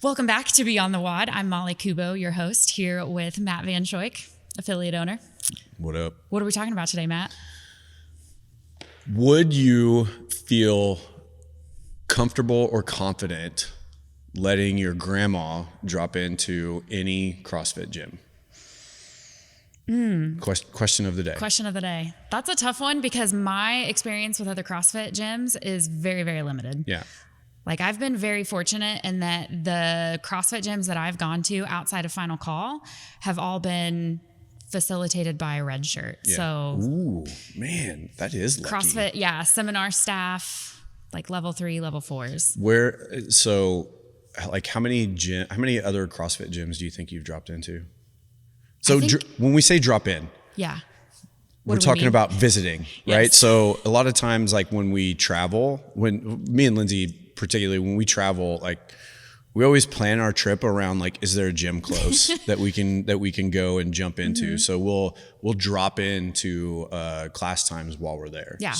Welcome back to Beyond the WOD. I'm Molly Kubo, your host, here with Matt Van Schoik, affiliate owner. What up? What are we talking about today, Matt? Would you feel comfortable or confident letting your grandma drop into any CrossFit gym? Question of the day. Question of the day. That's a tough one because my experience with other CrossFit gyms is very, very limited. Yeah. Like I've been very fortunate in that the CrossFit gyms that I've gone to outside of Final Call have all been facilitated by a red shirt. Yeah. So, ooh, man, that is lucky. CrossFit, yeah, seminar staff, like level 3, level 4s. Like how many other CrossFit gyms do you think you've dropped into? So when we say drop in, yeah, we're talking about visiting, right? Yes. So a lot of times, like when we travel, when me and Lindsay, particularly when we travel, like we always plan our trip around like, is there a gym close that we can go and jump into? Mm-hmm. So we'll drop into class times while we're there. Yeah.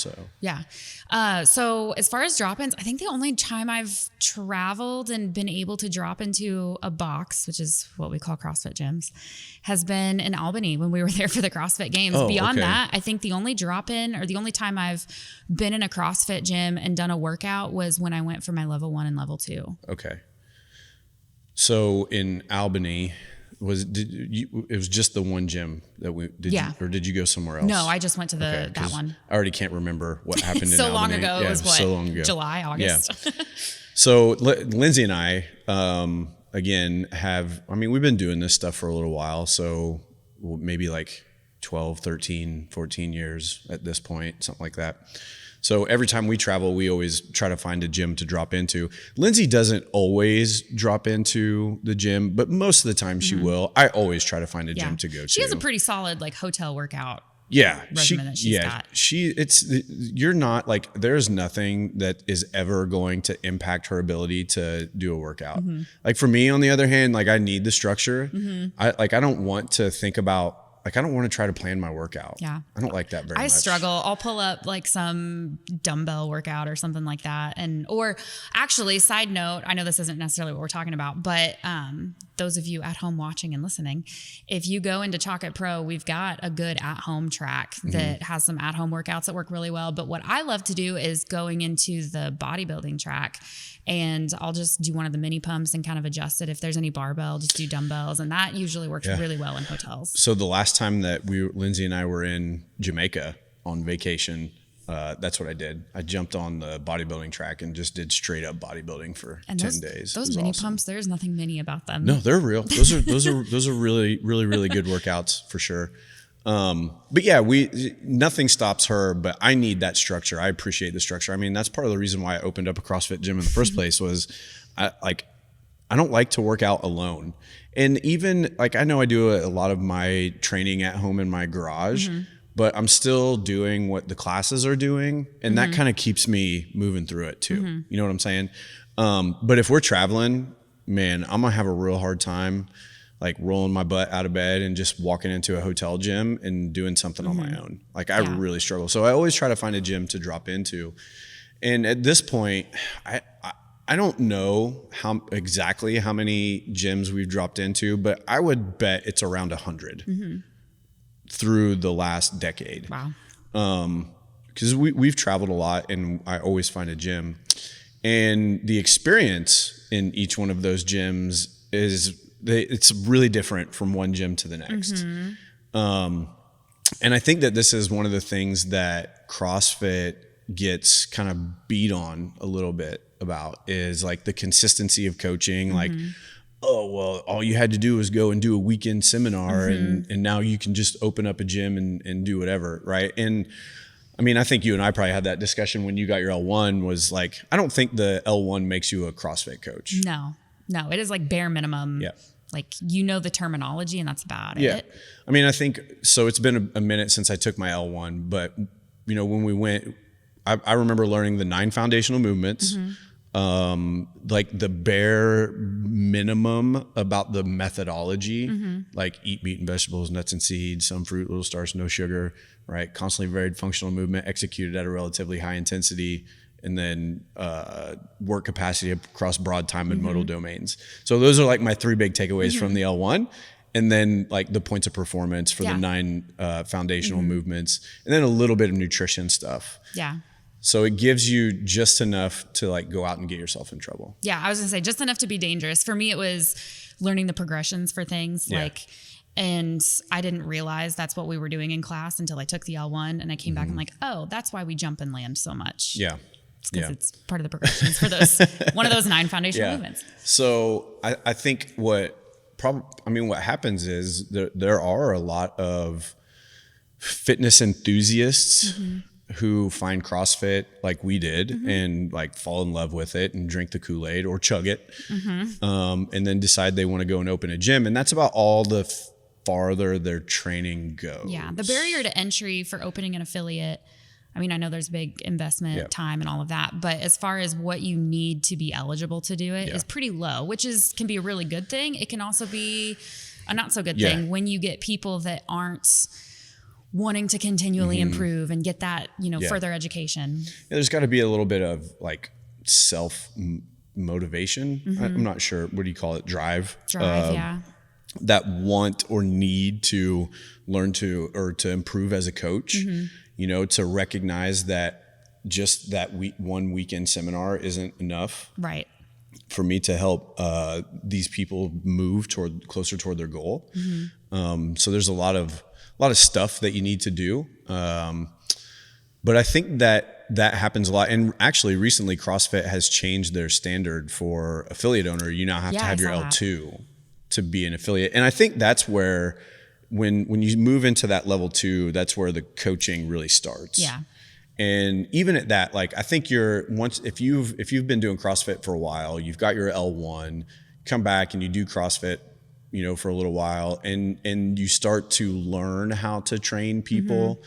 So as far as drop-ins, I think the only time I've traveled and been able to drop into a box, which is what we call CrossFit gyms, has been in Albany when we were there for the CrossFit Games. Beyond that, I think the only drop-in or the only time I've been in a CrossFit gym and done a workout was when I went for my level 1 and level 2. Okay. So in Albany, it was just the one gym that we did? Yeah. Or did you go somewhere else? No, I just went to that one. I already can't remember what happened in Albany. Long ago. Yeah, it was what? So long ago. July, August. Yeah. So Lindsay and I, again, we've been doing this stuff for a little while. So maybe like 12, 13, 14 years at this point, something like that. So every time we travel, we always try to find a gym to drop into. Lindsay doesn't always drop into the gym, but most of the time she will. I always try to find a gym to go to. She has a pretty solid like hotel workout. Yeah, regimen that she's got. You're not like, there's nothing that is ever going to impact her ability to do a workout. Mm-hmm. Like for me, on the other hand, like I need the structure. Mm-hmm. I don't want to think about. Like, I don't want to try to plan my workout. Yeah. I don't like that very much. I struggle. I'll pull up like some dumbbell workout or something like that. Or actually, side note, I know this isn't necessarily what we're talking about, but those of you at home watching and listening, if you go into Chalk It Pro, we've got a good at-home track that has some at-home workouts that work really well. But what I love to do is going into the bodybuilding track, and I'll just do one of the mini pumps and kind of adjust it. If there's any barbell, just do dumbbells. And that usually works really well in hotels. So the last time that Lindsay and I were in Jamaica on vacation, that's what I did. I jumped on the bodybuilding track and just did straight up bodybuilding for 10 days. Those mini pumps, there's nothing mini about them. No, they're real. Those are really, really, really good workouts for sure. But yeah, nothing stops her, but I need that structure. I appreciate the structure. I mean, that's part of the reason why I opened up a CrossFit gym in the first place was I don't like to work out alone. And even like, I know I do a lot of my training at home in my garage, but I'm still doing what the classes are doing. And that kind of keeps me moving through it too. You know what I'm saying? But if we're traveling, man, I'm gonna have a real hard time like rolling my butt out of bed and just walking into a hotel gym and doing something on my own. Like I really struggle. So I always try to find a gym to drop into. And at this point, I don't know exactly how many gyms we've dropped into, but I would bet it's around 100 through the last decade. Wow. Because we've traveled a lot, and I always find a gym. And the experience in each one of those gyms it's really different from one gym to the next. And I think that this is one of the things that CrossFit gets kind of beat on a little bit about is like the consistency of coaching. Like, oh, well, all you had to do was go and do a weekend seminar and now you can just open up a gym and do whatever. Right. And I mean, I think you and I probably had that discussion when you got your L1 was like, I don't think the L1 makes you a CrossFit coach. No, it is like bare minimum. Yeah. Like, you know, the terminology and that's about it. I mean, I think, so it's been a minute since I took my L1, but you know, when we went, I remember learning the 9 foundational movements, like the bare minimum about the methodology, like eat meat and vegetables, nuts and seeds, some fruit, little starch, no sugar, right? Constantly varied functional movement executed at a relatively high intensity and then work capacity across broad time and modal domains. So those are like my 3 big takeaways from the L1. And then like the points of performance for the 9 foundational movements, and then a little bit of nutrition stuff. Yeah. So it gives you just enough to like go out and get yourself in trouble. Yeah. I was gonna say just enough to be dangerous. For me, it was learning the progressions for things and I didn't realize that's what we were doing in class until I took the L1 and I came back and like, oh, that's why we jump and land so much. Yeah. Because it's part of the progressions for those, one of those 9 foundational movements. So I think what happens is there are a lot of fitness enthusiasts who find CrossFit like we did and like fall in love with it and drink the Kool-Aid or chug it, and then decide they want to go and open a gym. And that's about all the farther their training goes. Yeah. The barrier to entry for opening an affiliate, I mean, I know there's big investment, time and all of that, but as far as what you need to be eligible to do it is pretty low, which can be a really good thing. It can also be a not so good thing when you get people that aren't wanting to continually improve and get that, further education. Yeah, there's got to be a little bit of like self motivation. I'm not sure. What do you call it? Drive, that want or need to learn to improve as a coach, to recognize that just that one weekend seminar isn't enough. Right. For me to help these people move closer toward their goal. So there's a lot of stuff that you need to do. But I think that happens a lot. And actually recently CrossFit has changed their standard for affiliate owner. You now have to have your L2 to be an affiliate. And I think that's where, when you move into that level 2, that's where the coaching really starts. Yeah. And even at that, like, I think if you've been doing CrossFit for a while, you've got your L1, come back and you do CrossFit, for a little while, and you start to learn how to train people,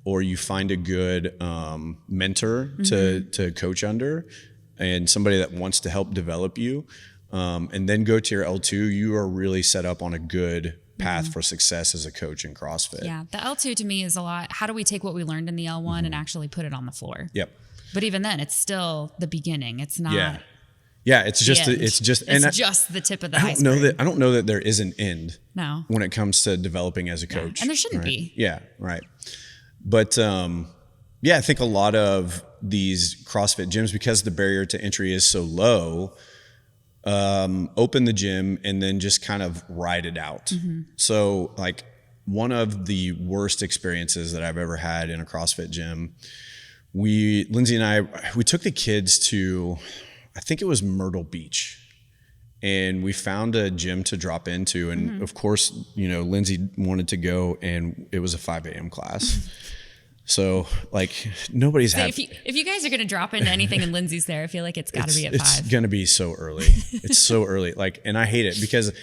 or you find a good mentor to coach under, and somebody that wants to help develop you, and then go to your L2, you are really set up on a good path for success as a coach in CrossFit. Yeah. The L2 to me is a lot. How do we take what we learned in the L1 and actually put it on the floor? Yep. But even then, it's still the beginning. It's not. Yeah. It's just just the tip of the iceberg. I don't know that there is an end. No. When it comes to developing as a coach. And there shouldn't be. Yeah. Right. But, I think a lot of these CrossFit gyms, because the barrier to entry is so low, open the gym and then just kind of ride it out. So like one of the worst experiences that I've ever had in a CrossFit gym, Lindsay and I took the kids to, I think it was Myrtle Beach, and we found a gym to drop into. And of course, Lindsay wanted to go, and it was a 5 a.m. class. So like nobody's had. If you guys are going to drop into anything and Lindsay's there, I feel like it's got to be at 5. It's going to be so early. It's so early. Like, and I hate it because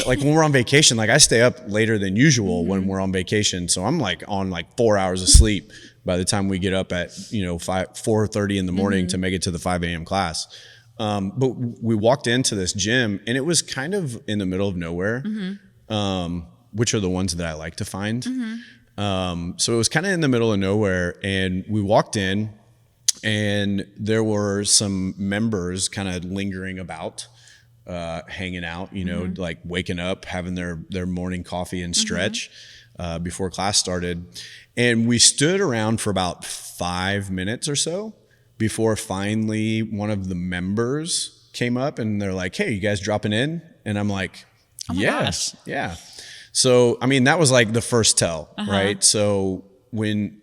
like when we're on vacation, like I stay up later than usual when we're on vacation. So I'm like on like 4 hours of sleep by the time we get up at, 4:30 in the morning to make it to the 5 a.m. class. But we walked into this gym and it was kind of in the middle of nowhere, which are the ones that I like to find. So it was kind of in the middle of nowhere, and we walked in and there were some members kind of lingering about, hanging out, like waking up, having their morning coffee and stretch, before class started. And we stood around for about 5 minutes or so before finally one of the members came up and they're like, "Hey, you guys dropping in?" And I'm like, "Oh my gosh. Yeah." So, I mean, that was like the first tell, right? So when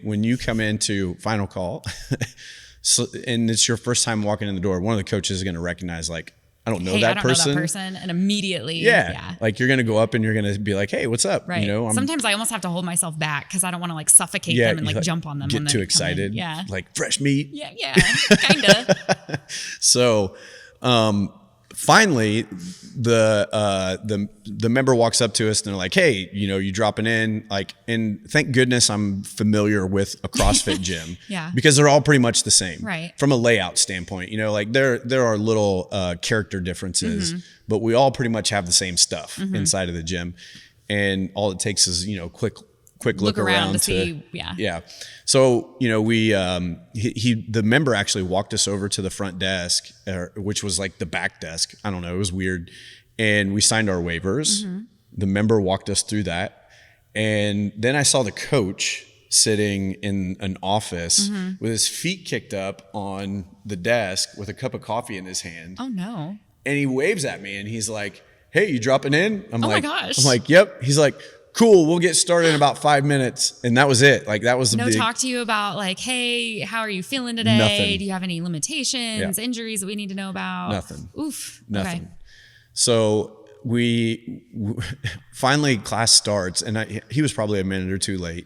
you come into final call and it's your first time walking in the door, one of the coaches is going to recognize like, I don't know that person. And immediately, like you're going to go up and you're going to be like, "Hey, what's up?" Right. Sometimes I almost have to hold myself back because I don't want to like suffocate them and like jump on them. Get too excited. Yeah. Like fresh meat. Yeah. Kind of. So, finally, the member walks up to us and they're like, "Hey, you dropping in?" Like, and thank goodness I'm familiar with a CrossFit gym, because they're all pretty much the same, right? From a layout standpoint, like there are little character differences, but we all pretty much have the same stuff inside of the gym, and all it takes is quick look around to see. Yeah. Yeah. So, we, the member actually walked us over to the front desk, which was like the back desk. I don't know. It was weird. And we signed our waivers. Mm-hmm. The member walked us through that. And then I saw the coach sitting in an office with his feet kicked up on the desk with a cup of coffee in his hand. Oh no. And he waves at me and he's like, "Hey, you dropping in?" Oh my gosh. I'm like, "Yep." He's like, "Cool, we'll get started in about 5 minutes." And that was it. Like that was the no talk to you about like, "Hey, how are you feeling today? Nothing. Do you have any limitations, injuries that we need to know about?" Nothing. Oof. Nothing. Okay. So we finally class starts, and he was probably a minute or two late.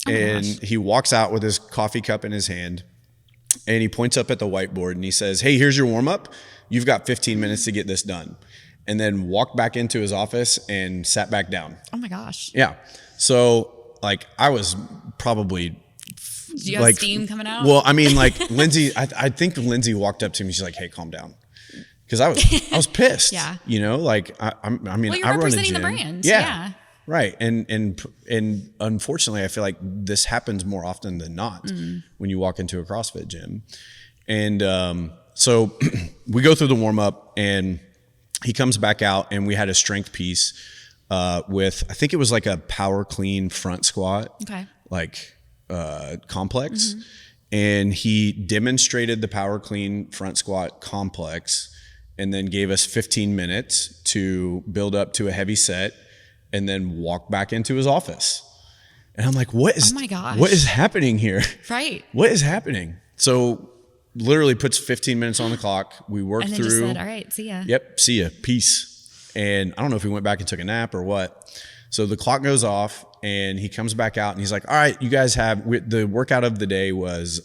And he walks out with his coffee cup in his hand, and he points up at the whiteboard and he says, "Hey, here's your warm up. You've got 15 minutes to get this done." And then walked back into his office and sat back down. Oh my gosh. Yeah. So like I was probably do you have steam coming out? Well, I mean, like Lindsay, I think Lindsay walked up to me. She's like, "Hey, calm down." Because I was pissed. Yeah. Like I mean, well, you're I run a representing gym. the brand. Yeah. Right. And unfortunately, I feel like this happens more often than not when you walk into a CrossFit gym. And so we go through the warm up, and he comes back out, and we had a strength piece with, I think it was like a power clean front squat. Okay. Like complex. And he demonstrated the power clean front squat complex, and then gave us 15 minutes to build up to a heavy set and then walk back into his office. And I'm like, what is happening here? Right. What is happening? So literally puts 15 minutes on the clock. We worked and through. Just said, "All right, see ya." Yep. See ya. Peace. And I don't know if he went back and took a nap or what. So the clock goes off, and he comes back out, and he's like, "All right, you guys have the workout of the day was,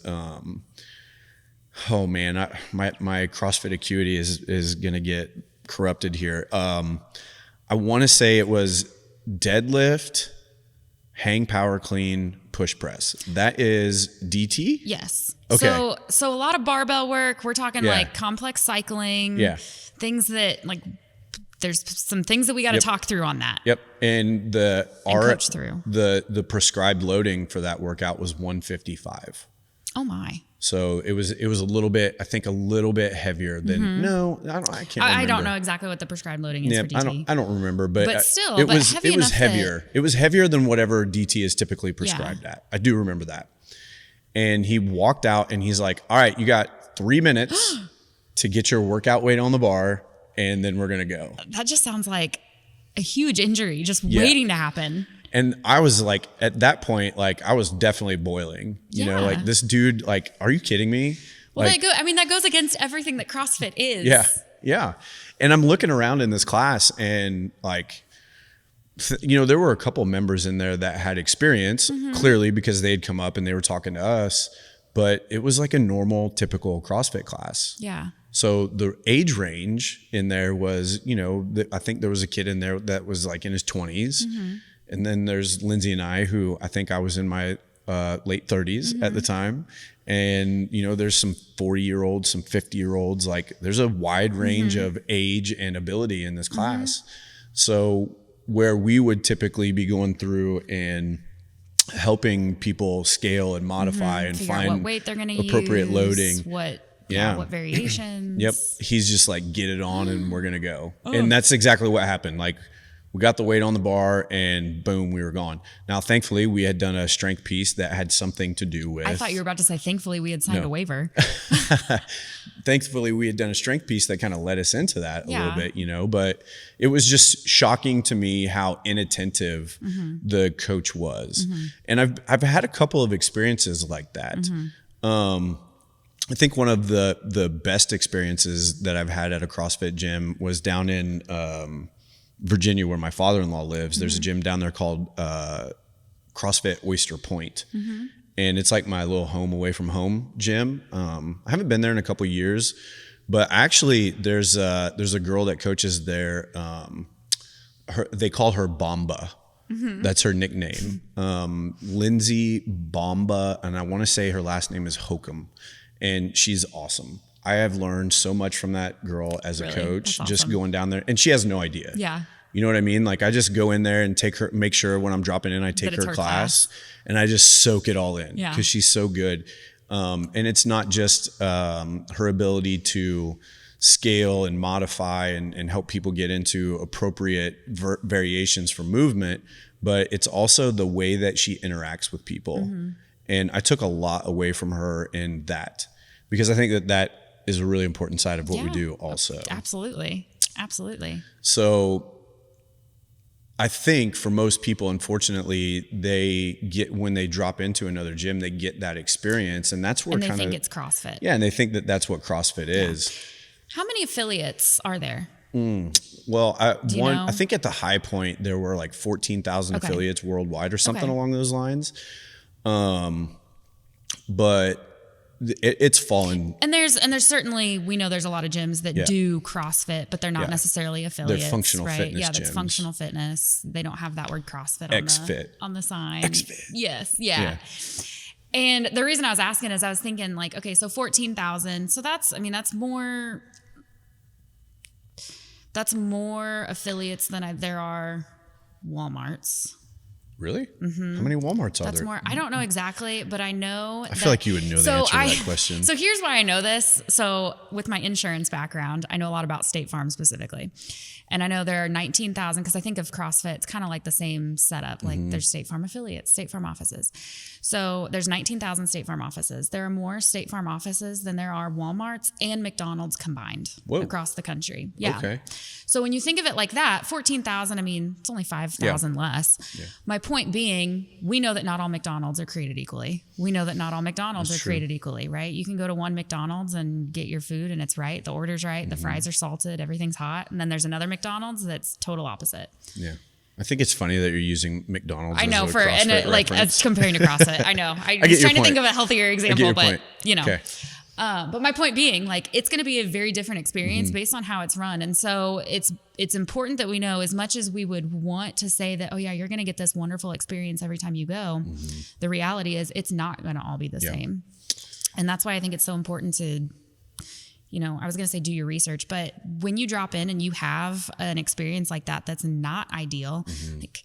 oh man, my CrossFit acuity is going to get corrupted here. I want to say it was deadlift, hang power clean, push press. That is DT? Yes. Okay. So a lot of barbell work. We're talking like complex cycling. Yeah. Things that like there's some things that we got to talk through on that. Yep. And coach through. The prescribed loading for that workout was 155. Oh my. So it was a little bit, I think a little bit heavier than I can't remember. I don't know exactly what the prescribed loading is for DT. I don't remember, but still, it was heavier. It was heavier than whatever DT is typically prescribed at. I do remember that. And he walked out and he's like, "All right, you got 3 minutes to get your workout weight on the bar, and then we're going to go." That just sounds like a huge injury just waiting to happen. And I was like, at that point, like I was definitely boiling, you know, like this dude, like, are you kidding me? Well, like, that goes against everything that CrossFit is. Yeah. Yeah. And I'm looking around in this class, and like, there were a couple members in there that had experience clearly because they had come up and they were talking to us, but it was like a normal, typical CrossFit class. Yeah. So the age range in there was, I think there was a kid in there that was like in his 20s. And then there's Lindsay and I, who I think I was in my late 30s at the time. And, there's some 40-year-olds, some 50-year-olds. Like there's a wide range of age and ability in this class. So where we would typically be going through and helping people scale and modify and figure find out what weight they're gonna appropriate use, loading. What variations. Yep. He's just like, get it on and we're going to go. And that's exactly what happened. Like we got the weight on the bar and boom, we were gone. Now, thankfully we had done a strength piece that had something to do with. I thought you were about to say, thankfully we had signed a waiver. Thankfully we had done a strength piece that kind of led us into that a little bit, but it was just shocking to me how inattentive the coach was. And I've had a couple of experiences like that. I think one of the best experiences that I've had at a CrossFit gym was down in Virginia, where my father-in-law lives. There's a gym down there called CrossFit Oyster Point. And it's like my little home away from home gym. I haven't been there in a couple of years, but actually there's a girl that coaches there. They call her Bomba. That's her nickname. Lindsay Bomba. And I want to say her last name is Hokum. And she's awesome. I have learned so much from that girl as a coach, just going down there. And she has no idea. Yeah. You know what I mean? Like I just go in there and make sure when I'm dropping in, I take her class and I just soak it all in because she's so good. And it's not just her ability to scale and modify and help people get into appropriate variations for movement, but it's also the way that she interacts with people. And I took a lot away from her in that, because I think that is a really important side of what we do also. Absolutely. So I think for most people, unfortunately, when they drop into another gym, they get that experience, and that's where they think it's CrossFit. Yeah, and they think that that's what CrossFit is. How many affiliates are there? Well, I think at the high point there were like 14,000 affiliates worldwide or something along those lines. But it's fallen. And there's certainly, we know there's a lot of gyms that do CrossFit, but they're not necessarily affiliates. They're functional fitness gyms. That's functional fitness. They don't have that word CrossFit on the sign. XFit. Yes. Yeah. And the reason I was asking is I was thinking like, okay, so 14,000. So that's more affiliates than there are Walmarts. Really? Mm-hmm. How many Walmarts are there? That's more. I don't know exactly, but I know. I feel like you would know the answer to that question. So here's why I know this. So with my insurance background, I know a lot about State Farm specifically. And I know there are 19,000, because I think of CrossFit, it's kind of like the same setup. Like there's State Farm affiliates, State Farm offices. So there's 19,000 State Farm offices. There are more State Farm offices than there are Walmarts and McDonald's combined across the country. Yeah. Okay. So when you think of it like that, 14,000, I mean, it's only 5,000 less. Yeah. My point being, we know that not all McDonald's are created equally. We know that not all McDonald's are created equally, right? You can go to one McDonald's and get your food and it's right. The order's right. The fries are salted. Everything's hot. And then there's another McDonald's that's total opposite. Yeah. I think it's funny that you're using McDonald's. I know, as as comparing to CrossFit. I know. I was trying to think of a healthier example, but you know. Okay. But my point being, like, it's going to be a very different experience based on how it's run. And so it's important that we know, as much as we would want to say that, oh yeah, you're going to get this wonderful experience every time you go. The reality is it's not going to all be the same. And that's why I think it's so important to, I was going to say do your research, but when you drop in and you have an experience like that, that's not ideal, like,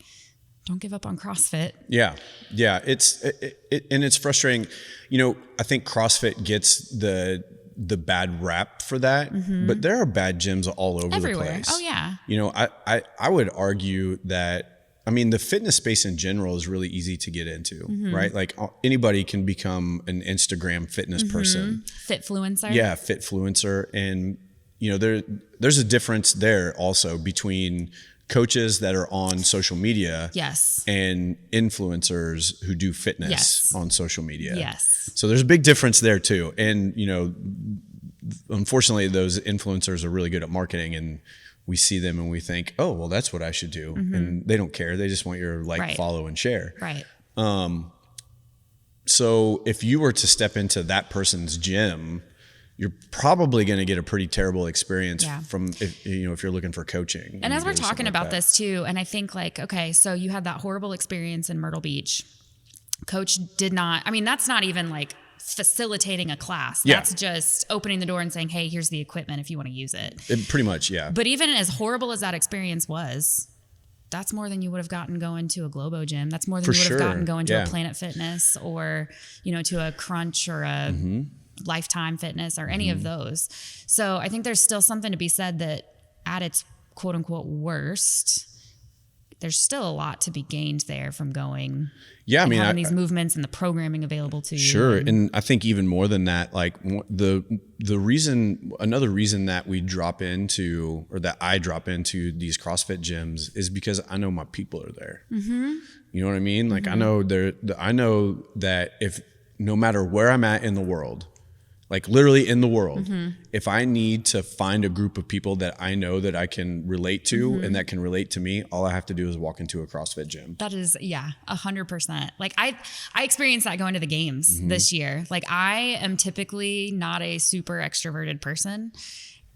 don't give up on CrossFit. Yeah. And it's frustrating. I think CrossFit gets the bad rap for that, but there are bad gyms all over everywhere. The place. Oh yeah. I would argue that, the fitness space in general is really easy to get into, right? Like anybody can become an Instagram fitness person. Fitfluencer. Yeah. Fitfluencer. And, there's a difference there also between coaches that are on social media and influencers who do fitness on social media. Yes. So there's a big difference there too. And, unfortunately those influencers are really good at marketing, and we see them and we think, oh, well, that's what I should do. And they don't care. They just want your follow and share. Right. So if you were to step into that person's gym, you're probably going to get a pretty terrible experience from if you're looking for coaching. And as we're talking about this too, and I think okay, so you had that horrible experience in Myrtle Beach. Coach did not, that's not even like facilitating a class. That's just opening the door and saying, hey, here's the equipment if you want to use it. Pretty much, yeah. But even as horrible as that experience was, that's more than you would have gotten going to a Globo gym. That's more than you would have gotten going to a Planet Fitness or, to a Crunch or a Lifetime Fitness or any of those. So I think there's still something to be said that at its quote unquote worst, there's still a lot to be gained there from going. Yeah. Having these movements and the programming available to you. Sure. And I think even more than that, like another reason that we drop into, or that I drop into these CrossFit gyms is because I know my people are there. You know what I mean? Like I know that if no matter where I'm at in the world, like literally in the world, if I need to find a group of people that I know that I can relate to and that can relate to me, all I have to do is walk into a CrossFit gym. That is, 100%. Like I experienced that going to the games this year. Like I am typically not a super extroverted person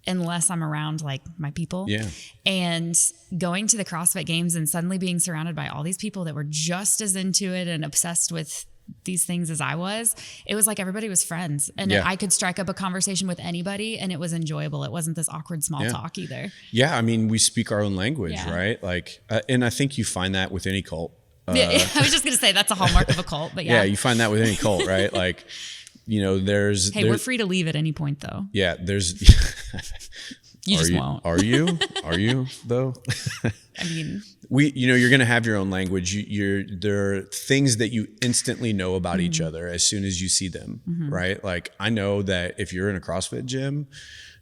unless I'm around like my people. Yeah. And going to the CrossFit games and suddenly being surrounded by all these people that were just as into it and obsessed with these things as I was, it was like everybody was friends, and Yeah. I could strike up a conversation with anybody and it was enjoyable. It wasn't this awkward small talk either. Yeah. I mean, we speak our own language, Yeah. right? Like, and I think you find that with any cult. I was just going to say that's a hallmark of a cult, but Yeah. You find that with any cult, right? Like, you know, hey, we're free to leave at any point though. Yeah. There's, You just won't. Are you? Are you though? I mean, you're going to have your own language. There are things that you instantly know about each other as soon as you see them, right? Like, I know that if you're in a CrossFit gym,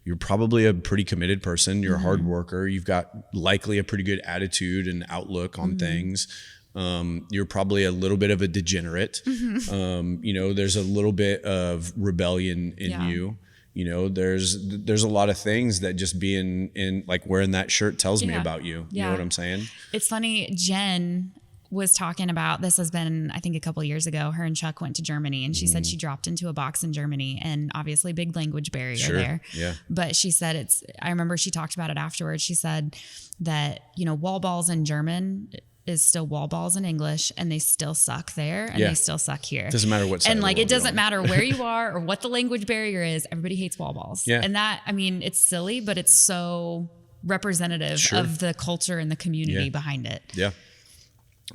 you're probably a pretty committed person. You're a hard worker. You've got likely a pretty good attitude and outlook on things. You're probably a little bit of a degenerate. There's a little bit of rebellion in you. You know, there's a lot of things that just being in, like, wearing that shirt tells me about you. You know what I'm saying? It's funny. Jen was talking about, this has been, I think, a couple of years ago. Her and Chuck went to Germany, and she said she dropped into a box in Germany, and obviously big language barrier there. Yeah. But she said I remember she talked about it afterwards. She said that, wall balls in German is still wall balls in English, and they still suck there, and they still suck here. Doesn't matter what side and of the like, world it doesn't you're on. matter where you are or what the language barrier is. Everybody hates wall balls. Yeah. And that, I mean, it's silly, but it's so representative of the culture and the community behind it. Yeah.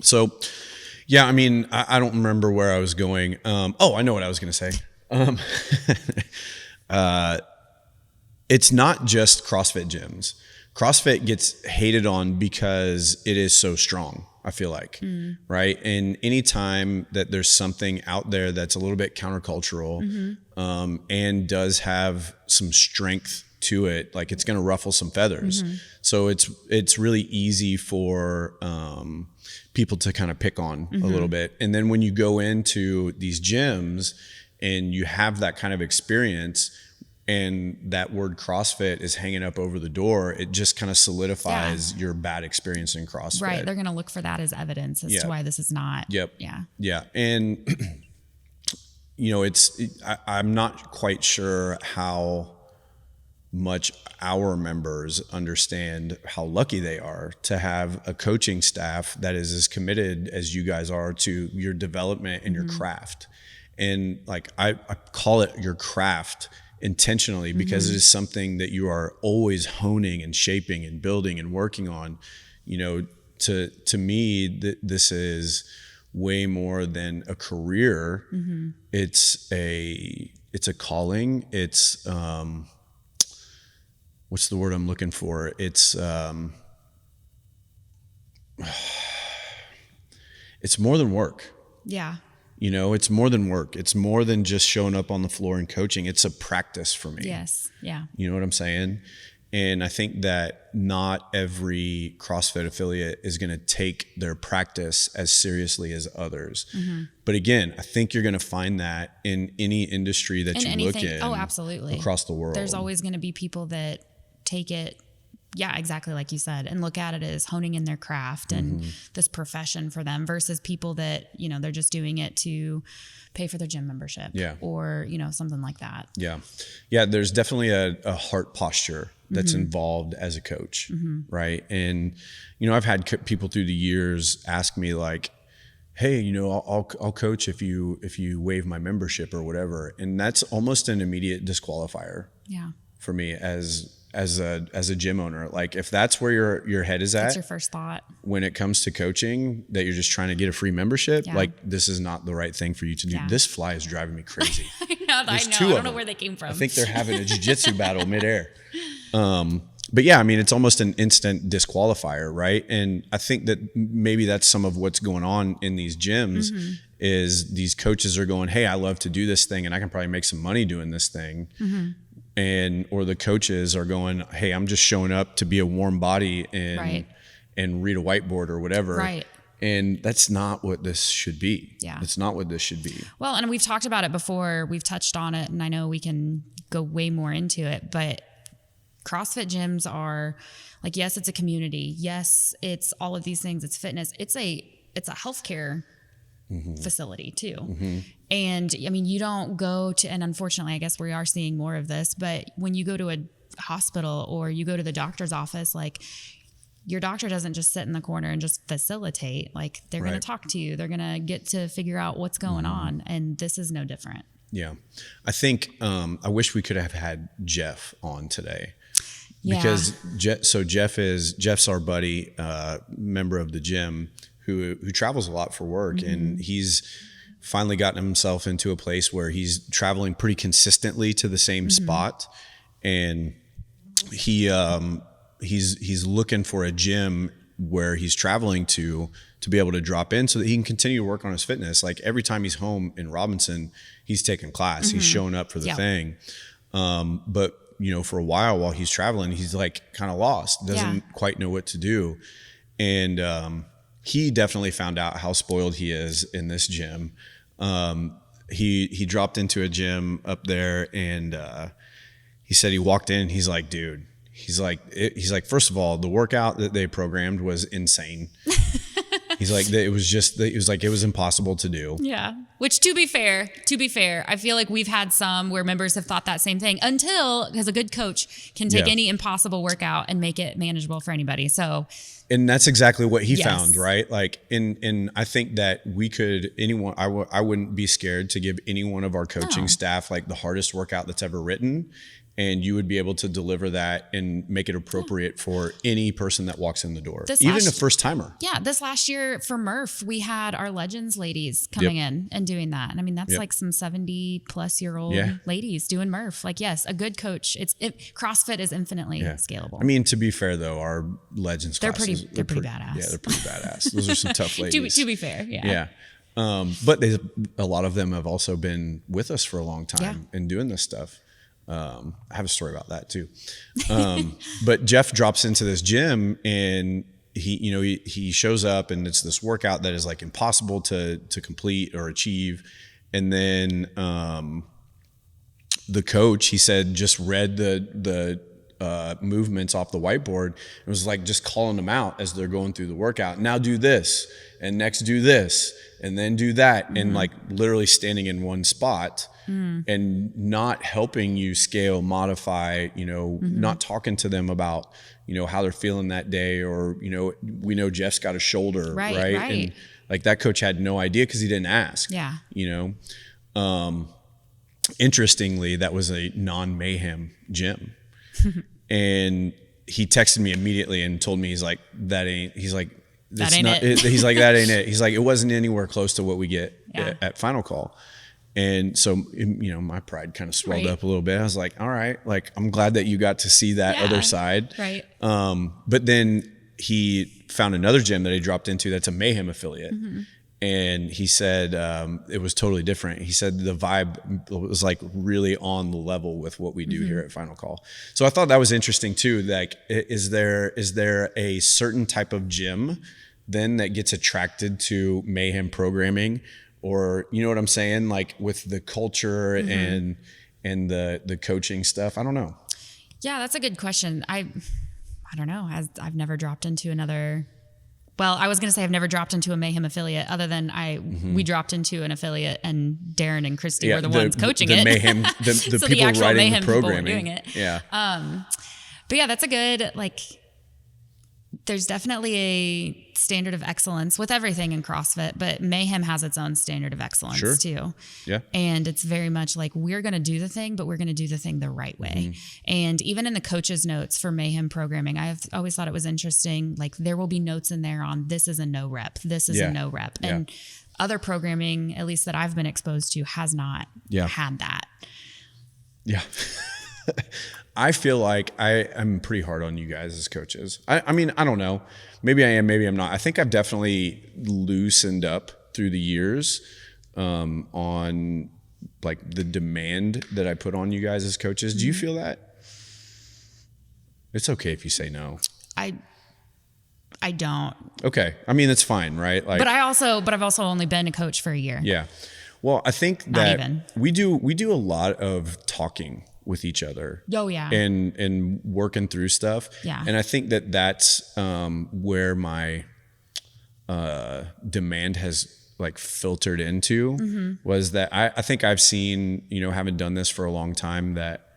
So, yeah, I mean, I don't remember where I was going. I know what I was going to say. It's not just CrossFit gyms. CrossFit gets hated on because it is so strong, I feel like, right? And anytime that there's something out there that's a little bit countercultural and does have some strength to it, like, it's going to ruffle some feathers. So it's really easy for people to kind of pick on a little bit. And then when you go into these gyms and you have that kind of experience, and that word CrossFit is hanging up over the door, it just kind of solidifies your bad experience in CrossFit. Right. They're going to look for that as evidence as to why this is not. Yep. Yeah. Yeah. And, I'm not quite sure how much our members understand how lucky they are to have a coaching staff that is as committed as you guys are to your development and your craft. And, like, I call it your craft intentionally because it is something that you are always honing and shaping and building and working on. To me, this is way more than a career. It's a calling. It's what's the word I'm looking for? It's more than work. Yeah. It's more than work. It's more than just showing up on the floor and coaching. It's a practice for me. Yes. Yeah. You know what I'm saying? And I think that not every CrossFit affiliate is going to take their practice as seriously as others. But again, I think you're going to find that in any industry that you look in. Oh, absolutely. Across the world. There's always going to be people that take it, exactly like you said, and look at it as honing in their craft and this profession for them versus people that, they're just doing it to pay for their gym membership or, something like that. Yeah. Yeah. There's definitely a heart posture that's involved as a coach. Right. And, I've had people through the years ask me, like, hey, I'll coach if you waive my membership or whatever. And that's almost an immediate disqualifier for me as a gym owner. Like, if that's where your head is at, that's your first thought when it comes to coaching, that you're just trying to get a free membership, like, this is not the right thing for you to do. This fly is driving me crazy. I don't know where they came from. I think they're having a jiu-jitsu battle midair. But yeah, I mean, it's almost an instant disqualifier, right? And I think that maybe that's some of what's going on in these gyms is these coaches are going, hey, I love to do this thing and I can probably make some money doing this thing. Or the coaches are going, hey, I'm just showing up to be a warm body and read a whiteboard or whatever. Right. And that's not what this should be. Yeah. It's not what this should be. Well, and we've talked about it before. We've touched on it, and I know we can go way more into it, but CrossFit gyms are like, yes, it's a community. Yes, it's all of these things. It's fitness. It's a healthcare facility too. And I mean, you don't go to, and unfortunately, I guess we are seeing more of this, but when you go to a hospital or you go to the doctor's office, like, your doctor doesn't just sit in the corner and just facilitate. Like they're going to talk to you. They're going to get to figure out what's going on. And this is no different. Yeah. I think, I wish we could have had Jeff on today. Yeah. Because Jeff's our buddy, member of the gym who travels a lot for work, and he's finally gotten himself into a place where he's traveling pretty consistently to the same spot, and he's looking for a gym where he's traveling to be able to drop in so that he can continue to work on his fitness. Like every time he's home in Robinson, he's taking class, he's showing up for the thing. But for a while he's traveling, he's like kind of lost, doesn't quite know what to do. And he definitely found out how spoiled he is in this gym. He dropped into a gym up there, and he said he walked in, he's like, dude, he's like, first of all, the workout that they programmed was insane. He's like, it was impossible to do. Yeah. Which to be fair, I feel like we've had some where members have thought that same thing because a good coach can take any impossible workout and make it manageable for anybody. So, and that's exactly what he found, right? Like, and I think that I wouldn't be scared to give any one of our coaching staff like the hardest workout that's ever written. And you would be able to deliver that and make it appropriate for any person that walks in the door, even a first timer. Yeah. This last year for Murph, we had our Legends ladies coming in and doing that. And I mean, that's like some 70-plus-year-old ladies doing Murph. Like, yes, a good coach. CrossFit is infinitely scalable. I mean, to be fair though, our Legends classes, they're pretty badass. Yeah, they're pretty badass. Those are some tough ladies. to be fair. Yeah. Yeah. But a lot of them have also been with us for a long time and doing this stuff. I have a story about that too. But Jeff drops into this gym, and he shows up, and it's this workout that is like impossible to complete or achieve. And then, the coach, he said, just read the movements off the whiteboard. It was like just calling them out as they're going through the workout. Now do this, and next do this, and then do that. And like literally standing in one spot. And not helping you scale, modify, not talking to them about, how they're feeling that day, or, we know Jeff's got a shoulder, right? And like that coach had no idea because he didn't ask. Yeah. Interestingly, that was a non-mayhem gym. And he texted me immediately and told me, he's like, that ain't it. He's like, that ain't it. He's like, it wasn't anywhere close to what we get at Final Call. And so, my pride kind of swelled up a little bit. I was like, all right, like, I'm glad that you got to see that other side. Right. But then he found another gym that he dropped into that's a Mayhem affiliate. And he said it was totally different. He said the vibe was like really on the level with what we do here at Final Call. So I thought that was interesting too. Like, is there a certain type of gym then that gets attracted to Mayhem programming? Or, you know what I'm saying? Like with the culture and the coaching stuff. I don't know. Yeah, that's a good question. I don't know. I've never dropped into another. Well, I was going to say I've never dropped into a Mayhem affiliate other than we dropped into an affiliate, and Darren and Christy were the ones coaching it. Mayhem, the so people the actual writing Mayhem the programming. people were doing it. Yeah. But yeah, that's a good, like, there's definitely a standard of excellence with everything in CrossFit, but Mayhem has its own standard of excellence too. Yeah. And it's very much like, we're going to do the thing, but we're going to do the thing the right way. And even in the coach's notes for Mayhem programming, I've always thought it was interesting. Like, there will be notes in there on, this is a no rep. This is a no rep. And other programming, at least that I've been exposed to, has not had that. Yeah. I feel like I'm pretty hard on you guys as coaches. I mean, I don't know. Maybe I am, maybe I'm not. I think I've definitely loosened up through the years on like the demand that I put on you guys as coaches. Do you feel that? It's okay if you say no. I don't. Okay. I mean, it's fine, right? Like, but I've also only been a coach for a year. Yeah. Well, I think that we do a lot of talking with each other. Oh yeah. And working through stuff. Yeah. And I think that that's where my demand has like filtered into was that I think I've seen, having done this for a long time, that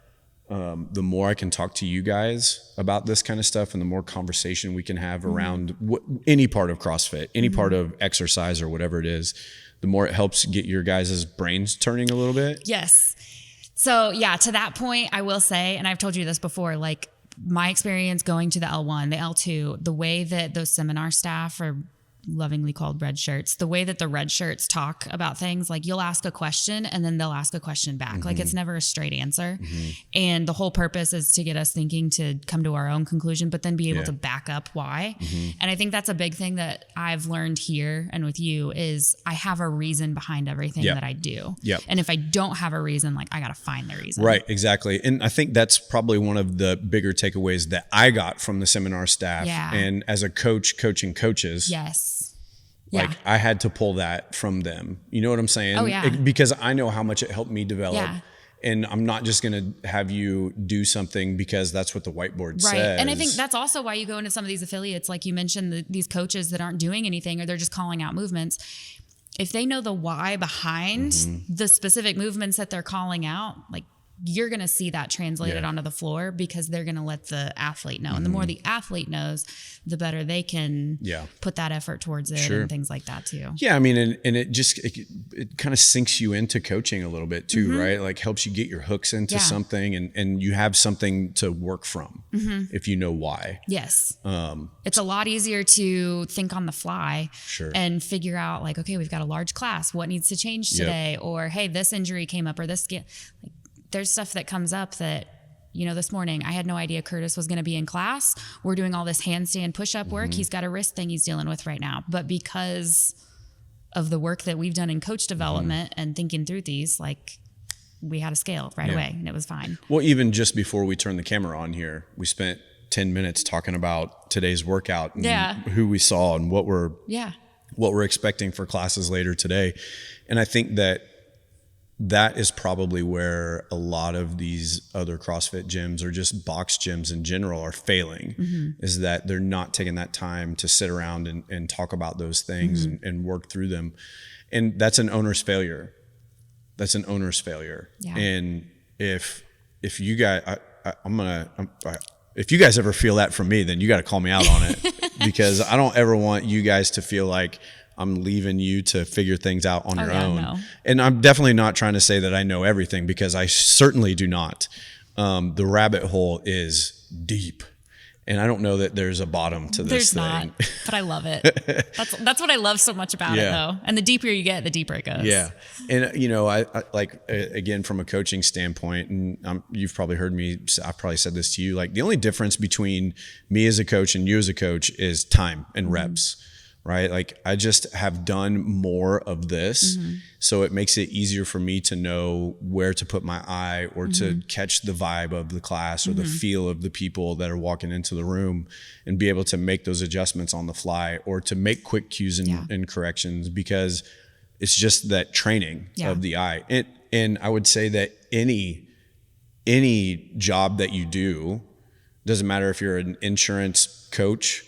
the more I can talk to you guys about this kind of stuff, and the more conversation we can have around any part of CrossFit, any part of exercise or whatever it is, the more it helps get your guys' brains turning a little bit. Yes. So yeah, to that point, I will say, and I've told you this before, like my experience going to the L1, the L2, the way that those seminar staff are lovingly called red shirts, the way that the red shirts talk about things, like you'll ask a question and then they'll ask a question back. Like it's never a straight answer. And the whole purpose is to get us thinking, to come to our own conclusion, but then be able to back up why. And I think that's a big thing that I've learned here and with you is I have a reason behind everything that I do. And if I don't have a reason, like I got to find the reason. Right. Exactly. And I think that's probably one of the bigger takeaways that I got from the seminar staff. And as a coach coaching coaches. Like I had to pull that from them. You know what I'm saying? Because I know how much it helped me develop. And I'm not just going to have you do something because that's what the whiteboard says. And I think that's also why you go into some of these affiliates, like you mentioned, these coaches that aren't doing anything or they're just calling out movements. If they know the why behind the specific movements that they're calling out, like you're going to see that translated onto the floor because they're going to let the athlete know. And the more the athlete knows, the better they can put that effort towards it and things like that too. Yeah. I mean, and it just, it kind of sinks you into coaching a little bit too, right? Like helps you get your hooks into something and you have something to work from if you know why. Yes. It's a lot easier to think on the fly and figure out like, okay, we've got a large class. What needs to change today? Or, hey, this injury came up or this, there's stuff that comes up that, you know, this morning I had no idea Curtis was going to be in class. We're doing all this handstand push-up work. He's got a wrist thing he's dealing with right now. But because of the work that we've done in coach development and thinking through these, like we had a scale right away and it was fine. Well, even just before we turned the camera on here, we spent 10 minutes talking about today's workout and who we saw and what we're expecting for classes later today. And I think that is probably where a lot of these other CrossFit gyms or just box gyms in general are failing, is that they're not taking that time to sit around and talk about those things and work through them. And that's an owner's failure. And if you guys, if you guys ever feel that from me, then you got to call me out on it because I don't ever want you guys to feel like I'm leaving you to figure things out on your own. No. And I'm definitely not trying to say that I know everything because I certainly do not. The rabbit hole is deep. And I don't know that there's a bottom to this thing. There's not, but I love it. That's what I love so much about it though. And the deeper you get, the deeper it goes. Yeah. And you know, I like, again, from a coaching standpoint, and you've probably heard me, I've probably said this to you, like the only difference between me as a coach and you as a coach is time and reps. Right? Like I just have done more of this. So it makes it easier for me to know where to put my eye or to catch the vibe of the class or the feel of the people that are walking into the room and be able to make those adjustments on the fly or to make quick cues and corrections because it's just that training of the eye. And I would say that any job that you do, doesn't matter if you're an insurance coach,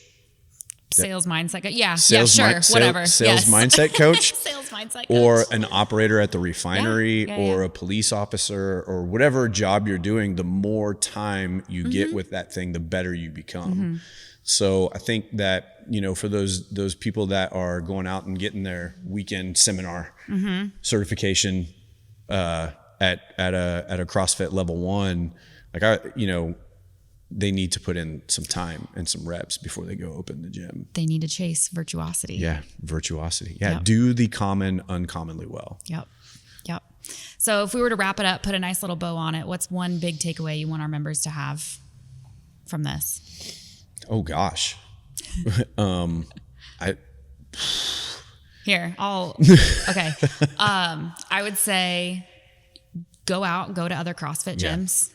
sales mindset coach. Whatever. Sales mindset coach. Sales mindset coach. Or an operator at the refinery or a police officer or whatever job you're doing, the more time you get with that thing, the better you become. So I think that, you know, for those people that are going out and getting their weekend seminar certification at a CrossFit level 1, like they need to put in some time and some reps before they go open the gym. They need to chase virtuosity. Yeah, virtuosity. Yeah, do the common uncommonly well. Yep. So if we were to wrap it up, put a nice little bow on it, what's one big takeaway you want our members to have from this? Oh gosh. Okay. I would say go to other CrossFit gyms.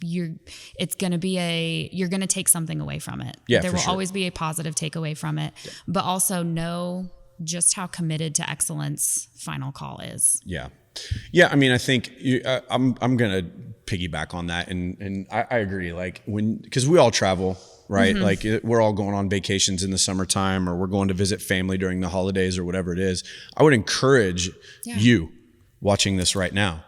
You're going to take something away from it. Yeah, there will always be a positive takeaway from it, but also know just how committed to excellence Final Call is. Yeah. I mean, I think I'm going to piggyback on that. And I agree. Like cause we all travel, right? Like we're all going on vacations in the summertime or we're going to visit family during the holidays or whatever it is. I would encourage you watching this right now.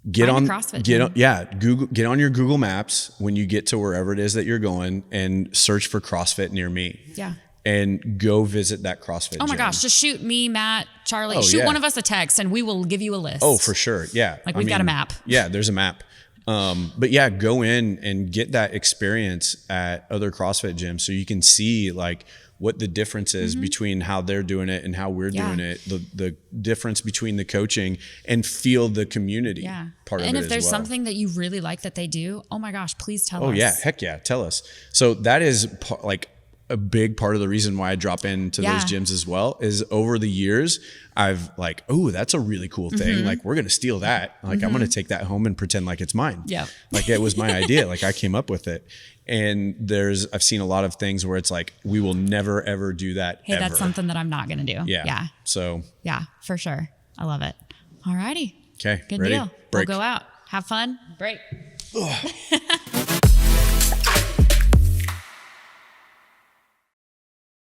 Get Find on a CrossFit gym. Get on your Google Maps when you get to wherever it is that you're going and search for CrossFit near me. Yeah. And go visit that CrossFit Oh my gym. gosh, just shoot me, Matt, Charlie, shoot one of us a text and we will give you a list. Oh, for sure. Yeah. Like we've got a map. Yeah, there's a map. But yeah, go in and get that experience at other CrossFit gyms so you can see like what the difference is between how they're doing it and how we're doing it, the difference between the coaching, and feel the community part of it. And if there's as well. something that you really like that they do, oh my gosh, please tell us. Oh yeah, heck yeah, tell us. So that is like a big part of the reason why I drop into those gyms as well, is over the years, I've like, oh, that's a really cool thing. Like we're going to steal that. Like I'm going to take that home and pretend like it's mine. Yeah. Like it was my idea. Like I came up with it. And I've seen a lot of things where it's like, we will never, ever do that. Hey, that's something that I'm not going to do. Yeah. So. Yeah, for sure. I love it. All righty. Okay. Good ready? deal. Break. We'll go out. Have fun. Break.